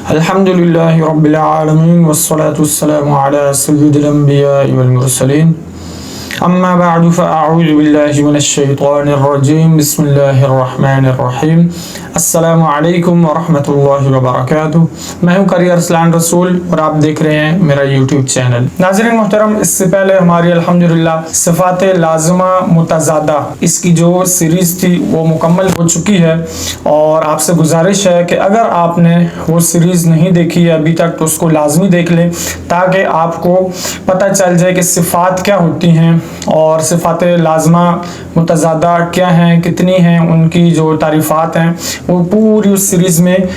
अल्हम्दुलिल्लाहि रब्बिल आलमीन वस्सलातु वस्सलामु अला सय्यिदिल अंबिया वल मुरसलीन अम्मा बअदु फअऊज़ु बिल्लाहि मिनश शैतानिर रजीम बिस्मिल्लाहिर रहमानिर रहीम अस्सलामु अलैकुम व रहमतुल्लाहि व बरकातुहू। मैं हूं करियर अरसलान रसूल और आप देख रहे हैं मेरा यूट्यूब चैनल। नाज़रीन मोहतरम, इससे पहले हमारी अल्हम्दुलिल्लाह सिफ़ाते लाज़िमा मुतज़ादा इसकी जो सीरीज़ थी वो मुकम्मल हो चुकी है और आपसे गुजारिश है कि अगर आपने वो सीरीज़ नहीं देखी है अभी तक तो उसको लाजमी देख लें ताकि आपको पता चल जाए कि सिफ़ात क्या होती हैं और सिफ़ाते लाज़िमा मुतज़ादा क्या हैं, कितनी हैं, उनकी जो तारीफ़ात हैं वो पूरी उस सीरीज़ में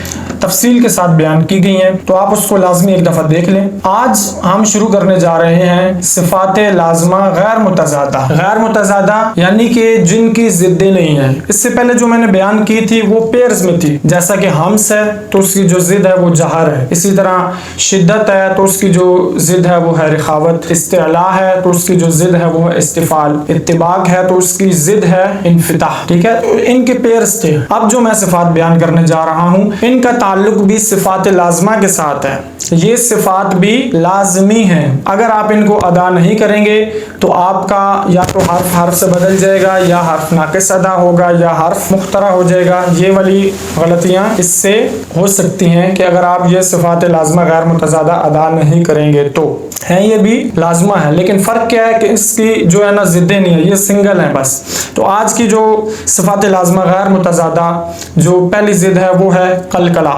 तफसील के साथ बयान की गई हैं, तो आप उसको लाजमी एक दफ़ा देख लें। आज हम शुरू करने जा रहे हैं सिफ़ाते लाज़िमा गैर मुतज़ादा। गैर मुतज़ादा यानी कि जिनकी ज़िद्दें नहीं हैं। इससे पहले जो मैंने बयान की थी वो पेयर्स में थी, जैसा कि हम्स है तो उसकी जो ज़िद है वो जहर है, इसी तरह शिद्दत है तो उसकी जो ज़िद है वो है रिखावत, इस्तिला है तो उसकी जो ज़िद है वो है इस्तिफाल, इत्तिबाक है तो उसकी ज़िद है इन्फिताह। ठीक है, तो इनके पेयर्स थे। अब जो मैं सिफ़ात बयान करने जा रहा हूँ इनका ताल्लुक भी सिफ़ात लाज़िमा के साथ है। ये सिफ़ात भी लाज़मी हैं, अगर आप इनको अदा नहीं करेंगे तो आपका या तो हर्फ से बदल जाएगा या हर्फ नाक़िस अदा होगा या हर्फ मुख्तरा हो जाएगा। ये वाली गलतियाँ इससे हो सकती हैं कि अगर आप ये सिफ़ात लाज़िमा गैर मुतज़ादा अदा नहीं करेंगे तो है, ये भी लाज़िमा है, लेकिन फ़र्क क्या है कि इसकी जो है ना ज़िद्दें नहीं है, ये सिंगल है बस। तो आज की जो सिफ़ात लाज़िमा गैर मुतज़ादा जो पहली ज़िद है वो है कलकला।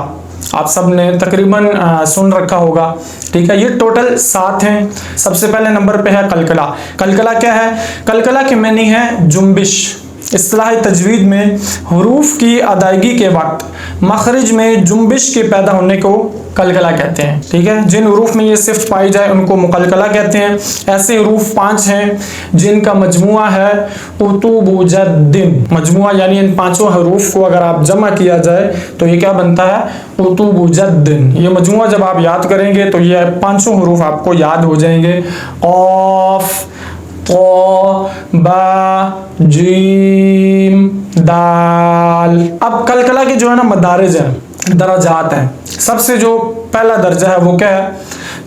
आप सब ने तकरीबन सुन रखा होगा। ठीक है, ये टोटल 7 हैं। सबसे पहले नंबर पे है कलकला। कलकला क्या है? कलकला के मानी है जुम्बिश। इस्तिलाह तजवीद में हुरूफ की अदायगी के वक्त मखरज में जुम्बिश के पैदा होने को कलकला कहते हैं। ठीक है, जिन हुरूफ में ये सिफ्त पाई जाए उनको मुकलकला कहते हैं। ऐसे हुरूफ 5 हैं जिनका मजमुआ है उतुबुजद्दिन। मजमुआ यानी इन 5 हुरूफ को अगर आप जमा किया जाए तो ये क्या बनता है? उतुबुजद्दिन। ये मजमुआ जब आप याद करेंगे तो ये 5 हुरूफ आपको याद हो जाएंगे। क़ाफ, क़ा, बा, जीम, दाल। अब कलकला के जो है ना मदारिज हैं, दराजात हैं। सबसे जो पहला दर्जा है वो क्या है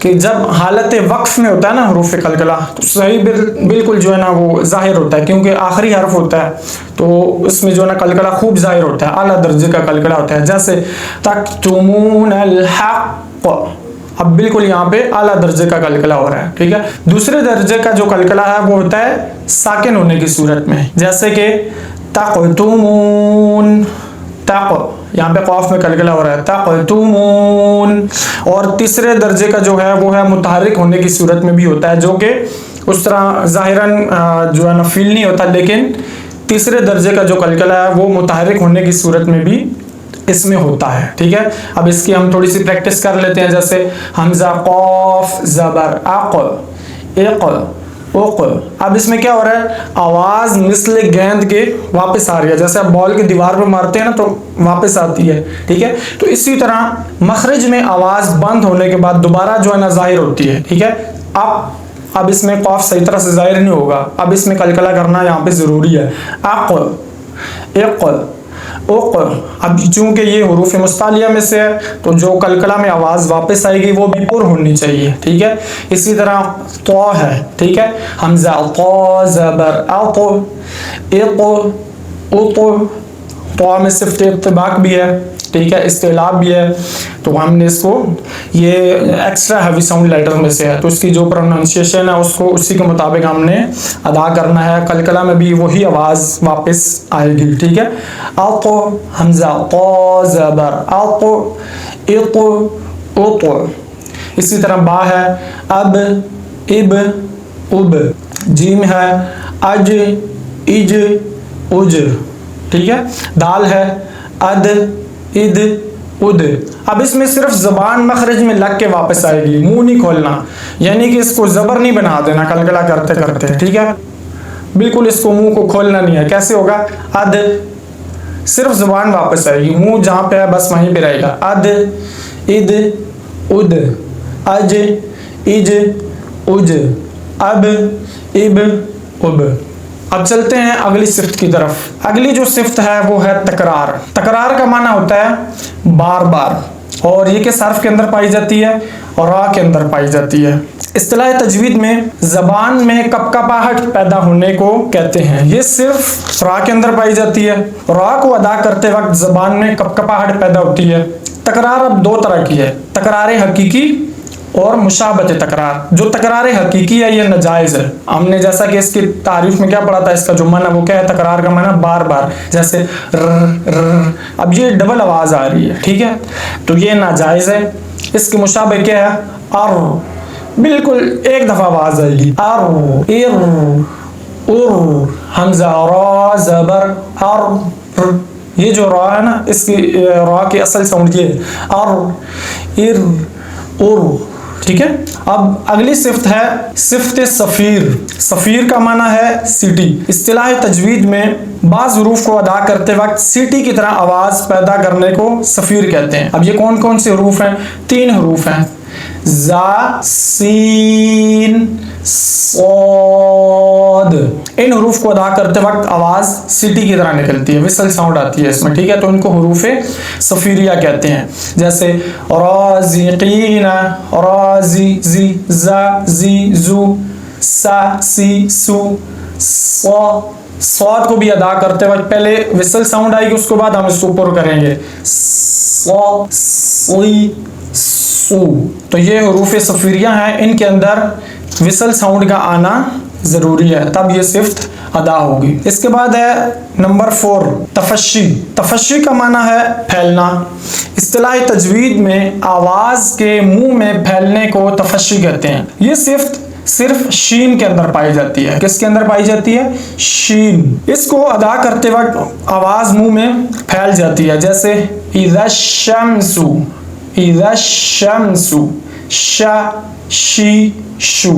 कि जब हालत वक्फ में होता है ना हुरूफ कलकला तो सही बिल्कुल जो है ना वो जाहिर होता है, क्योंकि आखिरी हर्फ होता है तो उसमें जो है ना कलकला खूब जाहिर होता है, आला दर्जे का कलकला होता है। जैसे तक्तुमूनल हक़, अब बिल्कुल यहाँ पे आला दर्जे का कलकला हो रहा है। ठीक है, दूसरे दर्जे का जो कलकला है वो होता है साकिन होने की सूरत में, जैसे कि तक़तुमून, तक़, यहाँ पे क़ाफ में कलकला हो रहा है तक़तुमून। और तीसरे दर्जे का जो है वो है मुतहर्रिक होने की सूरत में भी होता है, जो कि उस तरह ज़ाहिरन जो है ना फील नहीं होता, लेकिन तीसरे दर्जे का जो कलकला है वो मुतहर्रिक होने की सूरत में भी इसमें होता है। ठीक है, अब इसकी हम थोड़ी सी प्रैक्टिस कर लेते हैं। जैसे हमजा क़ाफ ज़बर अक़, इक़, उक़। अब इसमें क्या हो रहा है? आवाज़ मिसल गेंद के वापस आ रही है, जैसे आप बॉल की दीवार पर मारते हैं ना तो वापस आती है। ठीक है, तो इसी तरह मखरज में आवाज़ बंद होने के बाद दोबारा जो है ना जाहिर होती है। ठीक है, अब इसमें क़ाफ सही तरह से जाहिर नहीं होगा, अब इसमें कलकला करना यहाँ पे ज़रूरी है। अक़, इक़, उक़। अब चूंकि ये हुरूफ मुस्तालिया में से है तो जो कलकला में आवाज़ वापस आएगी वो भी पुर होनी चाहिए। ठीक है, इसी तरह तो है। ठीक है, हमजा तो ज़बर अक़, इक़, उक़। तो में सिर्फ इत्तिबाक भी है, ठीक है, इस्तिलाब भी है, तो हमने इसको ये एक्स्ट्रा हैवी साउंड लेटर में से है तो इसकी जो प्रोनाउंसिएशन है उसको उसी के मुताबिक हमने अदा करना है। कलकला में भी वही आवाज़ वापस आएगी। ठीक है, अक़, हमजा क़ा ज़बर अक़, इक़, उक़। इसी तरह बा है अब, इब, उब। जीम है अज, इज, उज। ठीक है, दाल है अद, इद, उद। अब इसमें सिर्फ ज़बान मखरज में लग के वापस आएगी, मुंह नहीं खोलना, यानी कि इसको ज़बर नहीं बना देना कलकला करते करते। ठीक है, बिल्कुल इसको मुंह को खोलना नहीं है। कैसे होगा? अद, सिर्फ ज़बान वापस आएगी, मुंह जहाँ पे है बस वहीं पे रहेगा। अद, इद, उद, अज, इज, उज, अब, इब, उब। अब चलते हैं अगली सिफ्त की तरफ। अगली जो सिफ्त है वो है तकरार। तकरार का माना होता है बार बार। और ये किस हर्फ के अंदर पाई जाती है? रा के अंदर पाई जाती है। इस्तिलाह तजवीद में ज़बान में कपकपाहट पैदा होने को कहते हैं। ये सिर्फ रा के अंदर पाई जाती है। रा को अदा करते वक्त ज़बान में कपकपाहट पैदा होती है। तकरार अब दो तरह की है, तकरार हकीकी और मुशाबत तकरार। जो तकरार हकीकी है ये नाजायज़ है। हमने जैसा कि इसकी तारीफ में क्या पढ़ा था, इसका जो माना वो क्या है? तकरार का माना बार बार, जैसे र। अब ये डबल आवाज़ आ रही है, ठीक है, तो ये नाजायज़ है। इसकी मुशाबह क्या है? अर, बिल्कुल एक दफ़ा आवाज़ आएगी। अर, इर, उर, हमज़ा रा ज़बर अर। ये जो रा है ना, इसकी रा की असल साउंड ये अर, इर, उर, ठीक है। अब अगली सिफ्त है सिफ्त सफ़ीर। सफ़ीर का माना है सीटी। इस्तिलाह तजवीद में बाज़ हुरूफ को अदा करते वक्त सीटी की तरह आवाज़ पैदा करने को सफ़ीर कहते हैं। अब ये कौन कौन से हुरूफ हैं? 3 हुरूफ हैं, ज़ा, सीन, सौद। इन हुरूफ को अदा करते वक्त आवाज़ सीटी की तरह निकलती है, विसल साउंड आती है इसमें, ठीक है, तो इनको हुरूफ़े सफ़ीरिया कहते हैं। जैसे राज़िक़ीना, राज़ी, जी, ज़ा, जी, जू, सा, सी, सू, सौ। सौद को भी अदा करते वक्त पहले विसल साउंड आएगी, उसके बाद हम इसको ऊपर करेंगे, सौ, सी, सू। तो ये हुरूफ़े सफ़ीरिया हैं, इनके अंदर विसल साउंड का आना ज़रूरी है, तब ये सिफ्त अदा होगी। इसके बाद है नंबर 4 तफशी। तफशी का माना है फैलना। इस्तिलाह तजवीद में आवाज़ के मुंह में फैलने को तफशी कहते हैं। ये सिफ्त सिर्फ शीन के अंदर पाई जाती है। किसके अंदर पाई जाती है? शीन। इसको अदा करते वक्त आवाज़ मुंह में फैल जाती है, जैसे इज़ा शम्सु, इज़ा शम्सु, शा, शी, शू।